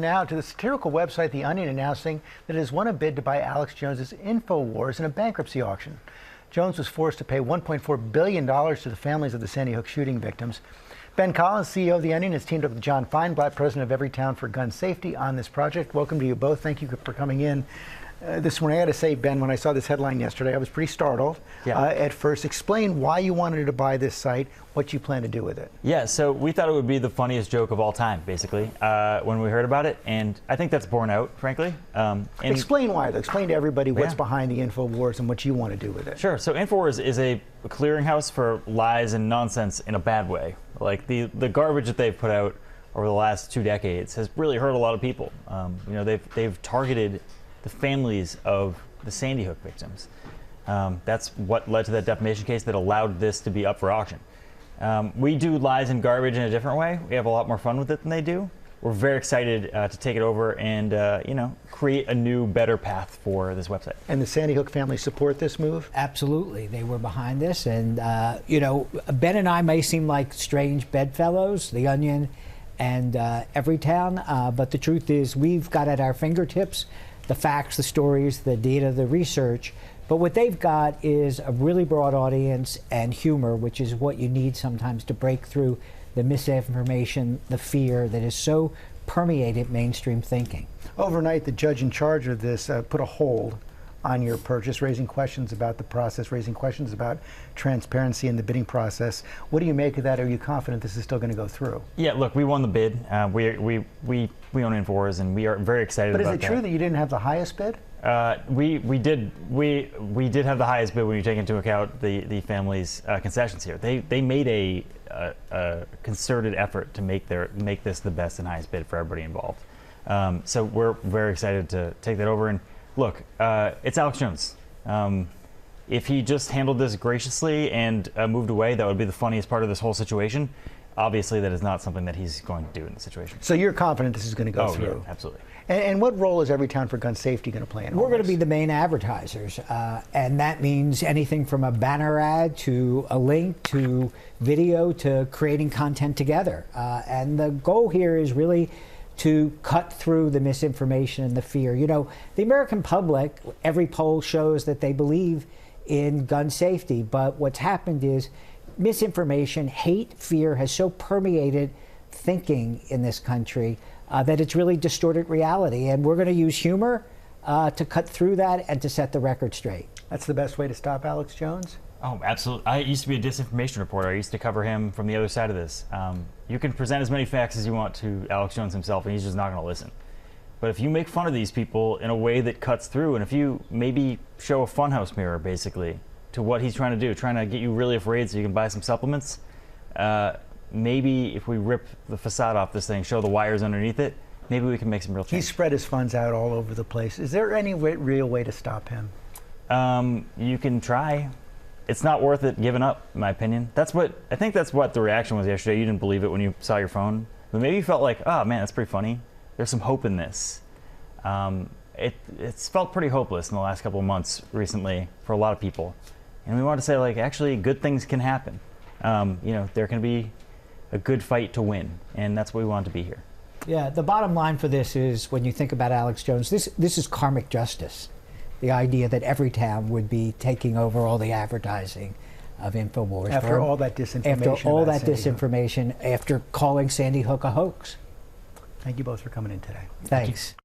Now to the satirical website The Onion announcing that it has won a bid to buy Alex Jones's Infowars in a bankruptcy auction. Jones was forced to pay $1.4 billion to the families of the Sandy Hook shooting victims. Ben Collins, CEO of The Onion, has teamed up with John Feinblatt, president of Everytown for gun safety, on this project. Welcome to you both. Thank you for coming in. This morning, I got to say, Ben, when I saw this headline yesterday, I was pretty startled at first. Explain why you wanted to buy this site, what you plan to do with it. Yeah, so we thought it would be the funniest joke of all time, basically, when we heard about it, and I think that's borne out, frankly. Explain why, though. Explain to everybody what's behind the Infowars and what you want to do with it. Sure. So Infowars is a clearinghouse for lies and nonsense in a bad way. Like the garbage that they've put out over the last 2 decades has really hurt a lot of people. You know, they've targeted the families of the Sandy Hook victims. That's what led to that defamation case that allowed this to be up for auction. We do lies and garbage in a different way. We have a lot more fun with it than they do. We're very excited to take it over and you know, create a new, better path for this website. And the Sandy Hook family support this move? Absolutely. They were behind this. And, you know, Ben and I may seem like strange bedfellows, The Onion and Everytown, but the truth is we've got at our fingertips the facts, the stories, the data, the research. But what they've got is a really broad audience and humor, which is what you need sometimes to break through the misinformation, the fear that is so permeated mainstream thinking. Overnight, the judge in charge of this put a hold on your purchase, raising questions about the process, raising questions about transparency in the bidding process. What do you make of that? Are you confident this is still going to go through? Yeah, look, we won the bid. We own Infowars, and we are very excited about that. But is it true that you didn't have the highest bid? We did have the highest bid when you take into account the family's concessions here. They made a concerted effort to make this the best and highest bid for everybody involved. So we're very excited to take that over. And look, it's Alex Jones. If he just handled this graciously and moved away, that would be the funniest part of this whole situation. Obviously, that is not something that he's going to do in the situation. So you're confident this is going to go through? Yeah, absolutely. And what role is Everytown for Gun Safety going to play in all We're going to this? be the main advertisers, and that means anything from a banner ad to a link to video to creating content together. And the goal here is really to cut through the misinformation and the fear. You know, the American public, every poll shows that they believe in gun safety, but what's happened is misinformation, hate, fear has so permeated thinking in this country that it's really distorted reality. And we're going to use humor to cut through that and to set the record straight. That's the best way to stop Alex Jones? Oh, absolutely. I used to be a disinformation reporter. I used to cover him from the other side of this. You can present as many facts as you want to Alex Jones himself, and he's just not going to listen. But if you make fun of these people in a way that cuts through, and if you maybe show a funhouse mirror, basically, to what he's trying to do, trying to get you really afraid so you can buy some supplements, maybe if we rip the facade off this thing, show the wires underneath it, maybe we can make some real change. He's spread his funds out all over the place. Is there any real way to stop him? You can try. It's not worth it giving up, in my opinion. I think that's what the reaction was yesterday. You didn't believe it when you saw your phone, but maybe you felt like, oh man, that's pretty funny. There's some hope in this. It's felt pretty hopeless in the last couple of months recently for a lot of people, and we wanted to say, like, actually, good things can happen. You know, there can be a good fight to win, and that's what we wanted to be here. Yeah, the bottom line for this is, when you think about Alex Jones, this is karmic justice. The idea that Everytown would be taking over all the advertising of Infowars. After all that disinformation. After all that disinformation, after calling Sandy Hook a hoax. Thank you both for coming in today. Thanks.